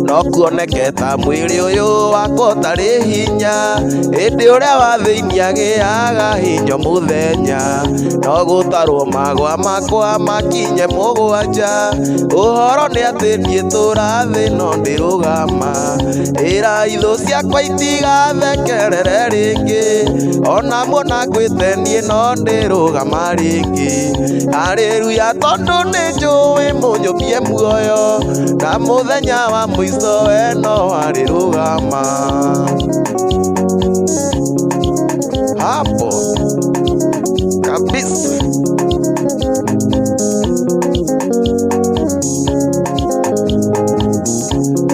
no kuoneketa mwĩrĩ ũyũ wakwa ũtarĩ hinya hĩndĩ ũrĩa wa thĩinĩ agĩaga hinyo mũthenya no gũtarwo magwa makwa makinye mũgwanja ũhoro nĩ atĩ niĩ tũra thĩ no ndĩrũgama ĩra ithũ ciakwa itigathekerere rĩngĩ ona muona ngwĩte niĩ no ndĩrũgama rĩngĩ haleluya tondũ nĩ njũĩ mũnyũmbie muoyo na mũthenya wa mũico we no warĩrũgama hapo kabisa.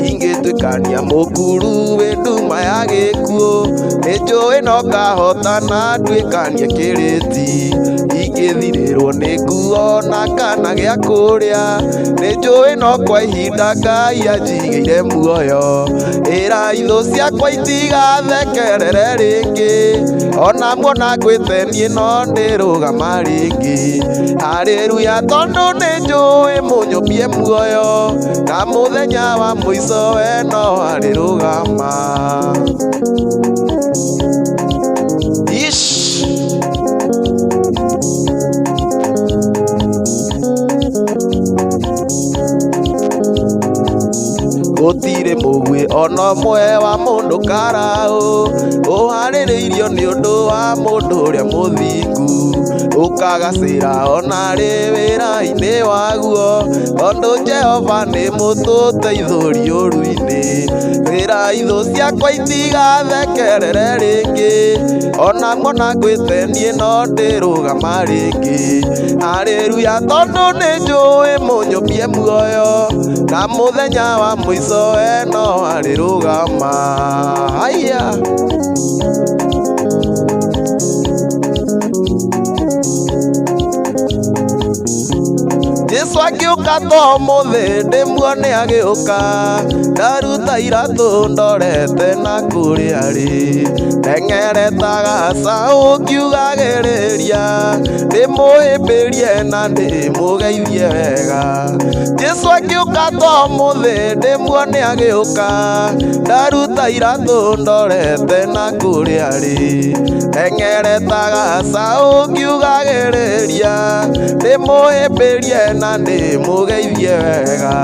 Ingĩtuĩkania mũkuru wĩ nduma ya gĩkuũ nĩnjũĩ no ngahotana nduĩkanie kĩrĩti ingĩthirĩrwo nĩ nguo na kana gĩa kũrĩa nĩnjũĩ no kwa ihinda Ngai anjigĩire muoyo ĩra ithũ ciakwa itigathekerere rĩngĩ ona muona ngwĩte niĩ no ndĩrũgama rĩngĩ haleluya tondũ nĩ njũĩ mũnyũmbie muoyo na mũthenya wa mũico we no warĩrũgama. Gũtirĩ mũgwĩ ona ũmwe wa mũndũ karaũ ũharĩrĩirio nĩ ũndũ wa mũndũ ũrĩa mũthingu ũkagacĩra ona rĩ wĩra-inĩ waguo tondũ Jehova nĩ mũtũteithũri ũru-inĩ ĩra ithũ ciakwa itigathekerere rĩngĩ ona muona ngwĩte niĩ no ndĩrũgama rĩngĩ haleluya tondũ nĩ njũĩ mũnyũmbie muoyo na mũthenya wa mũico we no warĩrũgama. Haya Jesũ agĩũka to mũthĩ ndĩmuone agĩũka ndaruta iratũ ndorete na kũrĩa arĩ ndengeretaga caũ ngiugagĩrĩria ndĩmũhĩmbĩrie na ndĩmũgeithie wega Jesũ agĩũka to mũthĩ ndĩmuone agĩũka ndaruta iratũ ndorete na kũrĩa arĩ ndengeretaga caũ ngiugagĩrĩria ndĩmũhĩmbĩrie na ndĩmũgeithie wega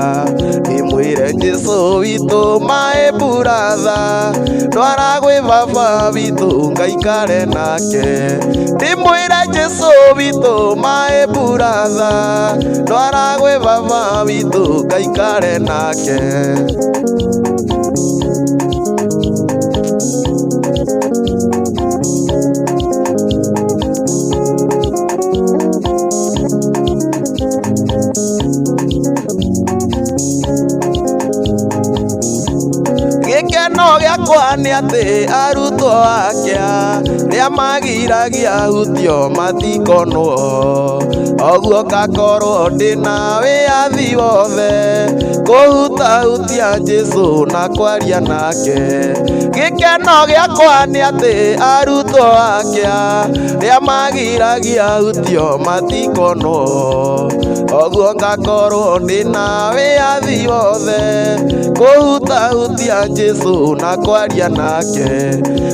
ndĩmwĩre Jesũ witũ my brother ndwara gwĩ baba witũ ngaikare nake ndĩmwĩre Jesũ witũ my brother ndwara gwĩ baba witũ ngaikare nake. Gĩkeno gĩakwa nĩ atĩ arutwo akĩa rĩa magiragia hutio matikonwo oguo ngakorwo ndĩna wĩyathi wothe kũhutahutia Jesũ na kwaria nake gĩkeno gĩakwa nĩ atĩ arutwo akĩa rĩa magiragia hutio matikonwo oguo ngakorwo ndĩna wĩyathi wothe kũhutahutia Jesũ na kwaria nake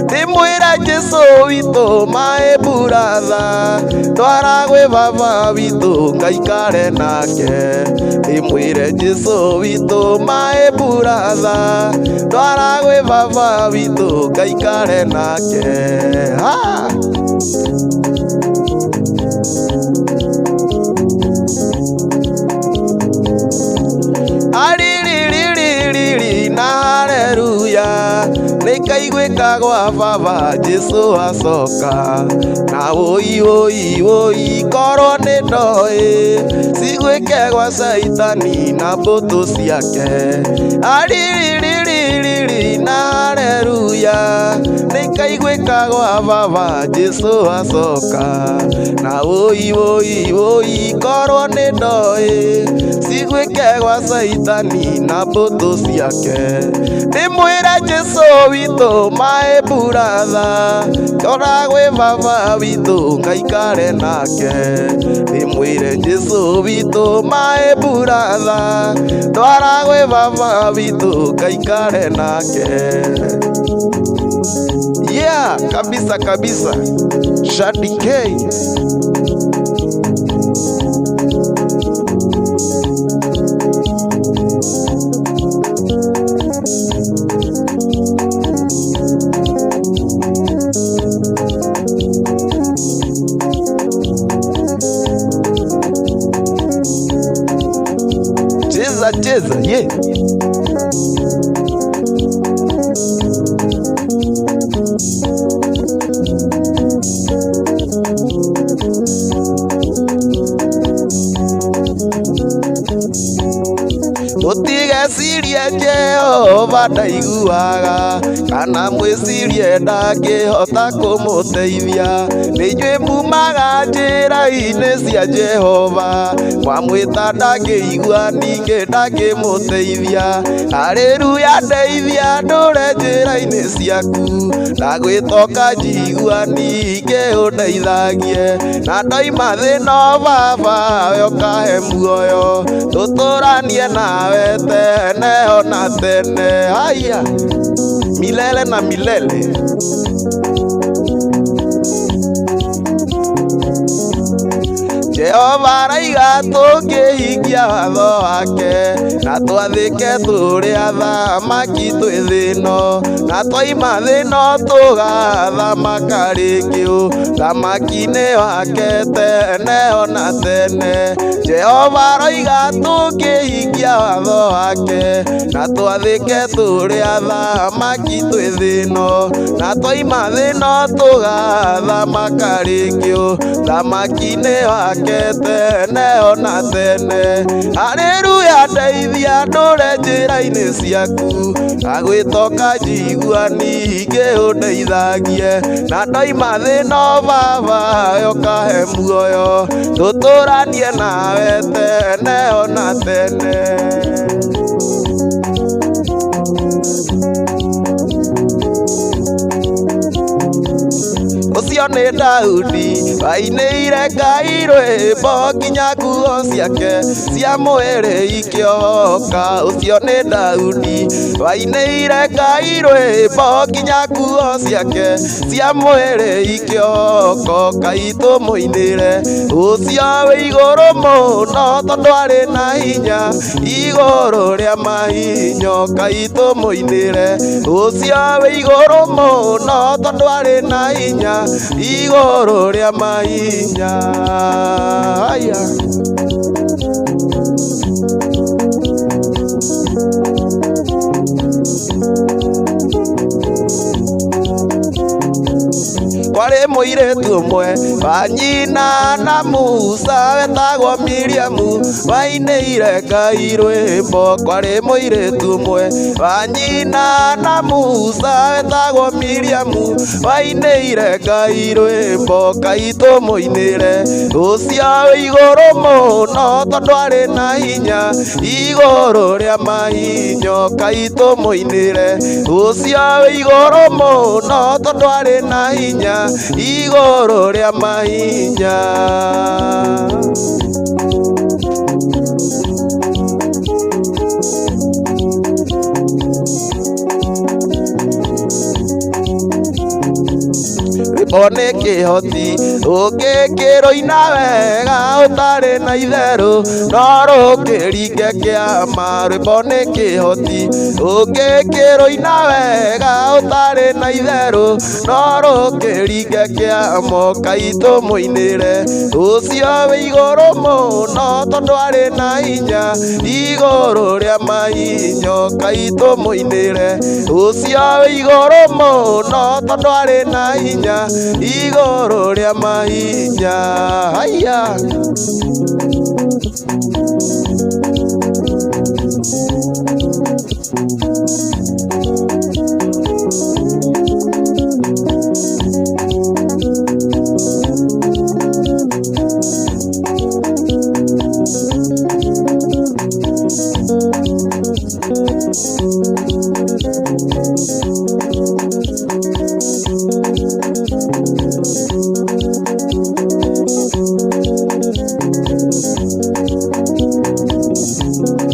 ndĩmwĩre Jesũ witũ my brother ndwara gwĩ baba witũ ngaikare nake ndĩmwĩre Jesũ witũ my brother ndwara gwĩ baba witũ ngaikare nake. Na haleluya nĩkaiguĩka gwa baba Jesũ acoka na woi korwo nĩ ndoĩ cigwĩke gwa Caitani na mbũtũ ciake na haleluya nĩkaiguĩka gwa baba Jesũ acoka na woi korwo nĩ ndoĩ cigwĩke gwa Saitani na mbũtũ ciake. Ndĩmwĩre Jesũ witũ my brother, twara gwĩ baba witũ ngaikare nake. Ndĩmwĩre Jesũ witũ my brother, twara gwĩ baba witũ ngaikare nake. Yeah, kabisa kabisa. Shadi K. Cheza cheza, yeah. Mũtigecirie Jehova ndaiguaga, kana mwĩcirie ndangĩhota kũmũteithia. Nĩinyuĩ mumaga njĩra-inĩ cia Jehova, mwamwĩta ndangĩigua ningĩ ndangĩmũteithia. Haleluya, ndeithia ndũre njĩra-inĩ ciaku, ndagwĩtoka njigua ningĩ ũndeithagie. Na ndoima thĩna Baba we ũkahe muoyo, tũtũranie nawe tene ona tene. Haya, milele na milele. Jehova araiga tũngĩhingia watho wake, na twathĩke tũrĩ athamaki twĩ thĩ ĩno, na twaima thĩ ĩno tũgathamaka rĩngĩ ũthamaki-inĩ wake tene ona tene. Jehova araiga tũngĩhingia watho wake, na twathĩke tũrĩ athamaki twĩ thĩ ĩno, na twaima thĩ ĩno tũgathamaka rĩngĩ ũthamaki-inĩ wake tene ona tene. Haleluya, ndeithia ndũre njĩra-inĩ ciaku, ndagwĩtoka njigua ningĩ ũndeithagie. Na ndoima thĩ ĩno Baba we ũkahe muoyo, tũtũranie nawe tene ona tene. Ũcio nĩ Daudi wainĩire Ngai rwĩmbo nginya nguo ciake cia mwĩrĩ ikĩohoka. Ũcio nĩ Daudi wainĩire Ngai rwĩmbo nginya nguo ciake cia mwĩrĩ ikĩohoka. Ngai tũmũinĩre ũcio wĩ igũrũ mũno, tondũ arĩ na hinya igũrũ rĩa mahinyo. Ngai tũmũinĩre ũcio wĩ igũrũ mũno, tondũ arĩ na hinya igũrũ rĩa mahinya. Haya. Kwarĩ mũirĩtu ũmwe wa nyina na Musa wetagwo Miriamu wainĩire Ngai rwĩmbo. Kwarĩ mũirĩtu ũmwe wa nyina na Musa wetagwo Miriamu wainĩire Ngai rwĩmbo. Ngai tũmũinĩre ũcio wĩ igũrũ mũno, tondũ arĩ na hinya igũrũ rĩa mahinyo. Ngai tũmũinĩre ũcio wĩ igũrũ mũno, tondũ arĩ na hinya igũrũ rĩa mahinya. Rwĩmbo nĩ kĩhoti ũngĩkĩrũina wega ũtarĩ na itherũ, no rũkĩringe kĩama. Rwĩmbo nĩ kĩhoti ũngĩkĩrũina wega ũtarĩ na itherũ, no rũkĩringe kĩama. Ngai tũmũinĩre ũcio wĩ igũrũ mũno, tondũ arĩ na hinya igũrũ rĩa mahinyo. Ngai tũmũinĩre ũcio wĩ igũrũ mũno, tondũ arĩ na hinya igũrũ rĩa mahinya. Haya.